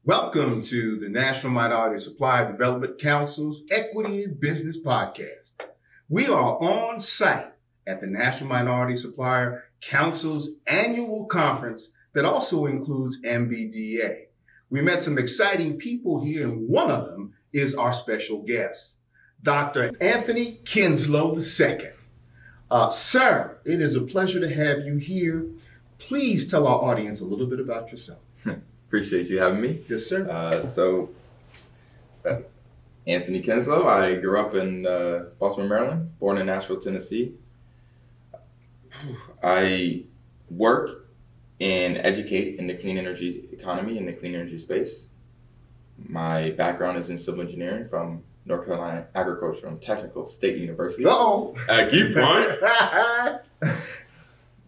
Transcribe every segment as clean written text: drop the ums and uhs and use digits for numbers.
Welcome to the National Minority Supplier Development Council's Equity in Business Podcast. We are on site at the National Minority Supplier Council's annual conference that also includes MBDA. We met some exciting people here, and one of them is our special guest, Dr. Anthony Kinslow II. Sir, it is a pleasure to have you here. Please tell our audience a little bit about yourself. Appreciate you having me. Yes, sir. Anthony Kinslow. I grew up in Baltimore, Maryland, born in Nashville, Tennessee. I work and educate in the clean energy economy, in the clean energy space. My background is in civil engineering from North Carolina Agricultural and Technical State University. Keep point.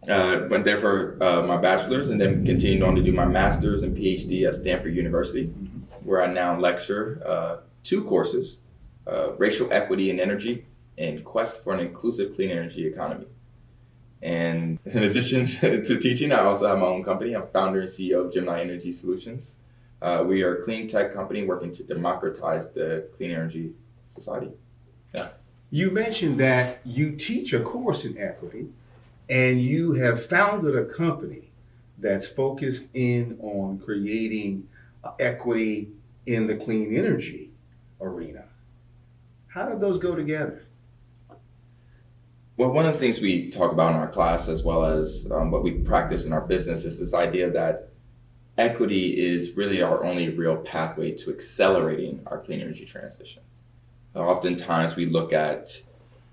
Went there for my bachelor's and then continued on to do my master's and PhD at Stanford University, where I now lecture 2 courses, Racial Equity in Energy and Quest for an Inclusive Clean Energy Economy. And in addition to teaching, I also have my own company. I'm founder and CEO of Gemini Energy Solutions. We are a clean tech company working to democratize the clean energy society. Yeah. You mentioned that you teach a course in equity, and you have founded a company that's focused in on creating equity in the clean energy arena. How do those go together? Well, one of the things we talk about in our class, as well as what we practice in our business, is this idea that equity is really our only real pathway to accelerating our clean energy transition. Oftentimes we look at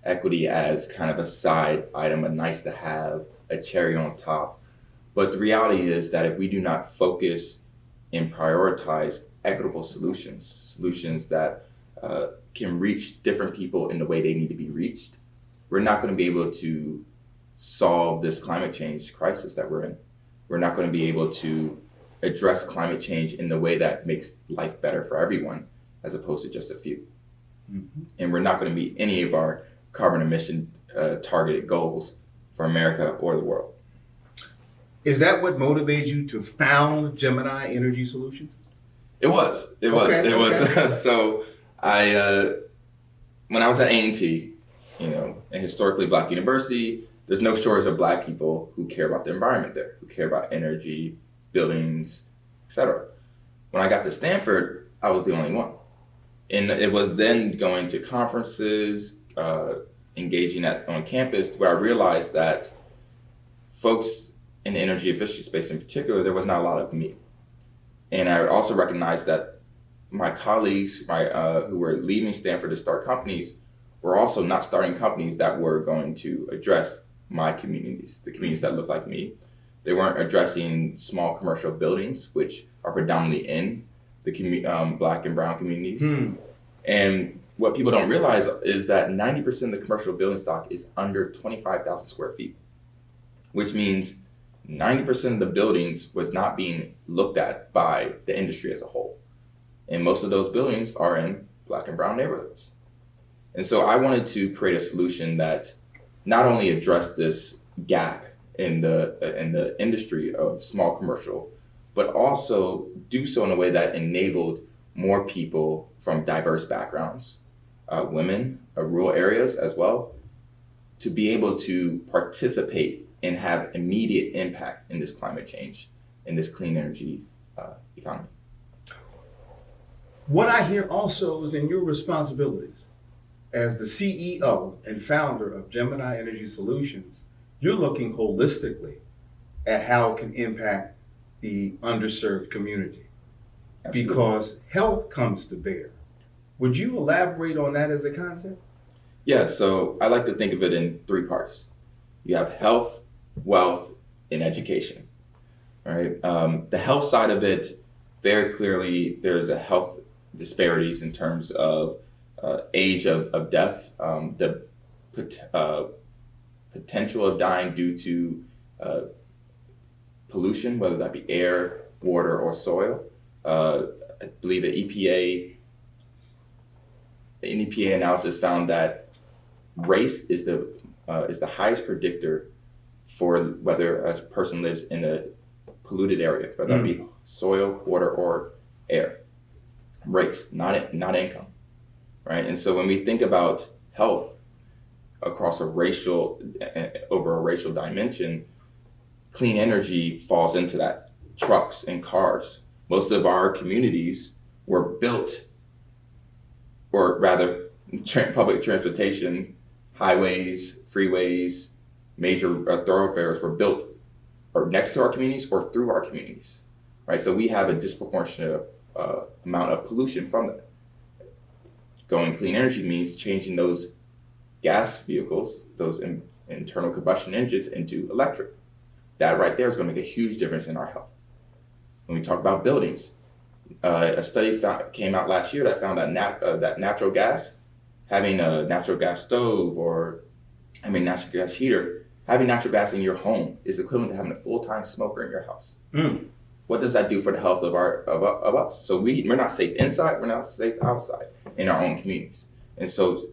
equity as kind of a side item, a nice to have, a cherry on top. But the reality is that if we do not focus and prioritize equitable solutions that can reach different people in the way they need to be reached, we're not going to be able to solve this climate change crisis that we're in. We're not going to be able to address climate change in the way that makes life better for everyone, as opposed to just a few. Mm-hmm. And we're not going to meet any of our carbon emission targeted goals for America or the world. Is that what motivated you to found Gemini Energy Solutions? It was. So when I was at A&T, a historically Black university, there's no shortage of Black people who care about the environment there, who care about energy, buildings, etc. When I got to Stanford, I was the only one. And it was then going to conferences, engaging on campus, where I realized that folks in the energy efficiency space in particular, there was not a lot of me. And I also recognized that my colleagues who were leaving Stanford to start companies were also not starting companies that were going to address my communities, the communities that look like me. They weren't addressing small commercial buildings, which are predominantly in the Black and brown communities. And what people don't realize is that 90% of the commercial building stock is under 25,000 square feet, which means 90% of the buildings was not being looked at by the industry as a whole. And most of those buildings are in Black and brown neighborhoods. And so I wanted to create a solution that not only addressed this gap in the industry of small commercial, but also do so in a way that enabled more people from diverse backgrounds, women, rural areas as well, to be able to participate and have immediate impact in this climate change, in this clean energy economy. What I hear also is in your responsibilities as the CEO and founder of Gemini Energy Solutions, you're looking holistically at how it can impact the underserved community. Absolutely. Because health comes to bear. Would you elaborate on that as a concept? Yeah, so I like to think of it in 3 parts. You have health, wealth, and education. All right. The health side of it, very clearly, there's a health disparities in terms of age of death, the potential of dying due to pollution, whether that be air, water, or soil. I believe an EPA analysis found that race is the highest predictor for whether a person lives in a polluted area, whether that be soil, water, or air, race, not income, right? And so when we think about health across over a racial dimension, clean energy falls into that. Trucks and cars. Most of our communities were built, or rather, public transportation, highways, freeways, major thoroughfares were built or next to our communities or through our communities, right? So we have a disproportionate amount of pollution from that. Going clean energy means changing those gas vehicles, those internal combustion engines, into electric. That right there is going to make a huge difference in our health. When we talk about buildings, a study came out last year that found that natural gas, having a natural gas stove or natural gas heater, having natural gas in your home is equivalent to having a full-time smoker in your house. What does that do for the health of us? So we're not safe inside, we're not safe outside in our own communities. And so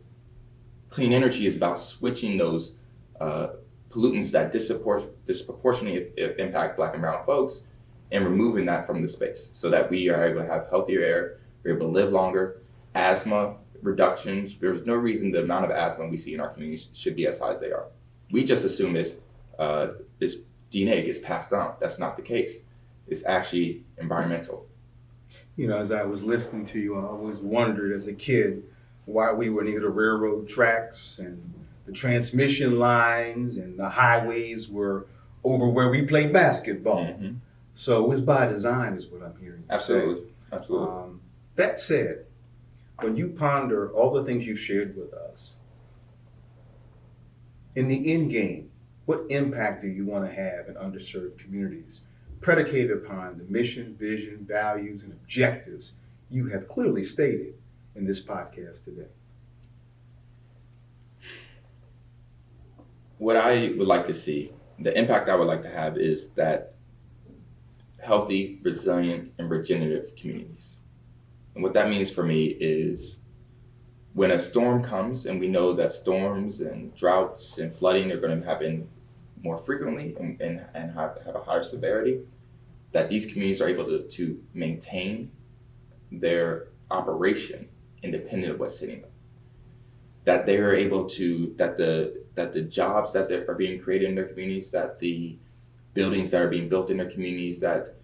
clean energy is about switching those pollutants that disproportionately impact Black and brown folks and removing that from the space so that we are able to have healthier air, we're able to live longer. Asthma reductions, there's no reason the amount of asthma we see in our communities should be as high as they are. We just assume this DNA gets passed on. That's not the case. It's actually environmental. You know, as I was listening to you, I always wondered as a kid why we were near the railroad tracks and the transmission lines and the highways were over where we played basketball. Mm-hmm. So it's by design is what I'm hearing. Absolutely. Absolutely. That said, when you ponder all the things you've shared with us, in the end game, what impact do you want to have in underserved communities, predicated upon the mission, vision, values, and objectives you have clearly stated in this podcast today? What I would like to see, the impact I would like to have is that healthy, resilient, and regenerative communities. And what that means for me is when a storm comes, and we know that storms and droughts and flooding are going to happen more frequently and have a higher severity, that these communities are able to maintain their operation independent of what's hitting them. That they are able to, that the jobs that are being created in their communities, that the buildings that are being built in their communities, that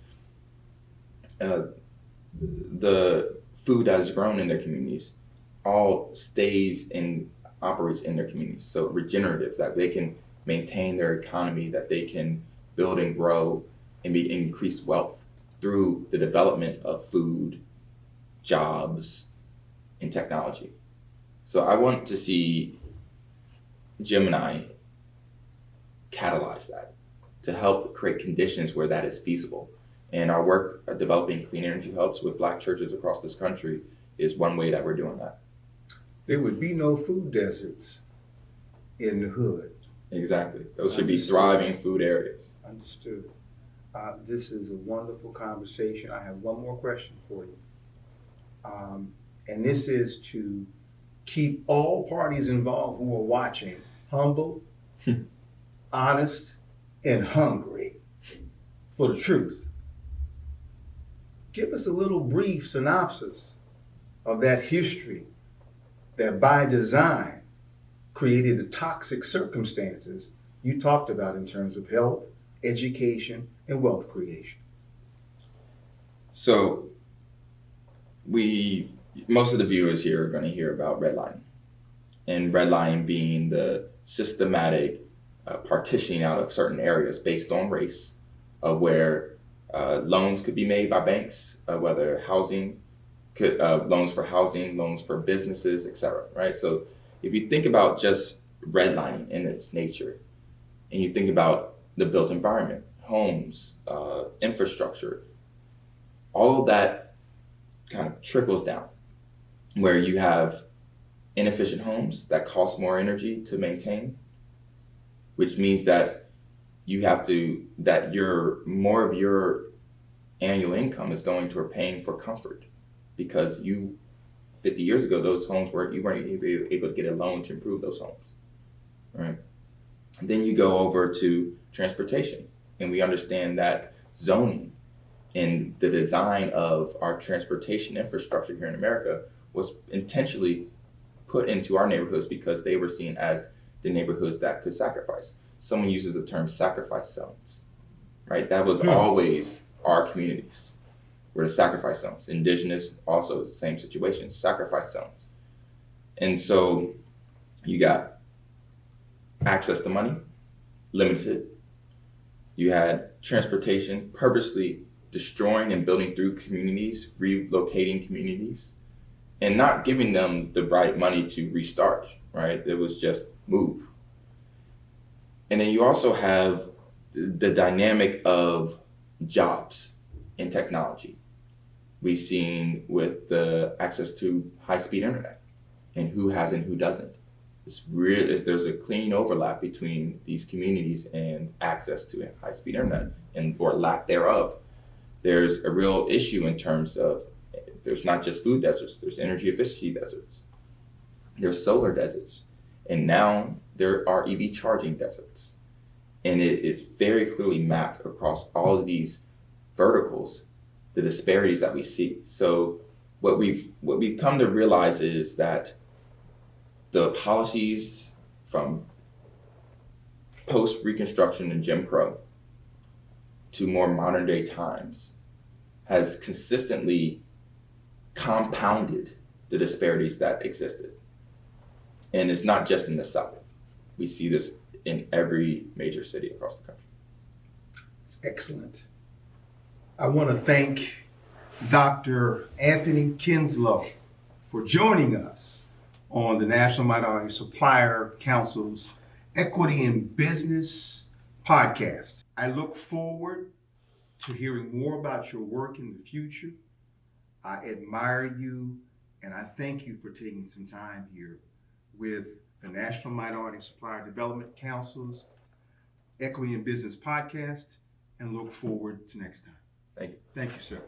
the food that is grown in their communities all stays and operates in their communities. So regenerative, that they can maintain their economy, that they can build and grow and increase wealth through the development of food, jobs, and technology. So I want to see Gemini catalyze that to help create conditions where that is feasible. And our work developing clean energy hubs with Black churches across this country is one way that we're doing that. There would be no food deserts in the hood. Exactly. Those should be thriving food areas. Understood. This is a wonderful conversation. I have one more question for you. And this is to keep all parties involved who are watching humble, honest, and hungry for the truth. Give us a little brief synopsis of that history that by design created the toxic circumstances you talked about in terms of health, education, and wealth creation. So most of the viewers here are going to hear about redlining, and redlining being the systematic partitioning out of certain areas based on race, of where loans could be made by banks, whether loans for housing, loans for businesses, etc. Right? So if you think about just redlining in its nature, and you think about the built environment, homes, infrastructure, all of that kind of trickles down, where you have inefficient homes that cost more energy to maintain, which means that more of your annual income is going toward paying for comfort, because 50 years ago, those homes you weren't able to get a loan to improve those homes, right? And then you go over to transportation, and we understand that zoning And the design of our transportation infrastructure here in America was intentionally put into our neighborhoods because they were seen as the neighborhoods that could sacrifice. Someone uses the term sacrifice zones, right? That was always our communities were the sacrifice zones. Indigenous, also the same situation, sacrifice zones. And so you got access to money, limited. You had transportation purposely destroying and building through communities, relocating communities, and not giving them the right money to restart, right? It was just move. And then you also have the dynamic of jobs and technology. We've seen with the access to high-speed internet and who has and who doesn't. There's a clean overlap between these communities and access to high-speed internet or lack thereof. There's a real issue in terms of there's not just food deserts, there's energy efficiency deserts, there's solar deserts, and now there are EV charging deserts. And it is very clearly mapped across all of these verticals, the disparities that we see. So what we've come to realize is that the policies from post-Reconstruction and Jim Crow to more modern day times has consistently compounded the disparities that existed. And it's not just in the South. We see this in every major city across the country. It's excellent. I want to thank Dr. Anthony Kinslow for joining us on the National Minority Supplier Council's Equity in Business podcast. I look forward to hearing more about your work in the future. I admire you, and I thank you for taking some time here with the National Minority Supplier Development Council's Equity in Business podcast, and look forward to next time. Thank you. Thank you, sir.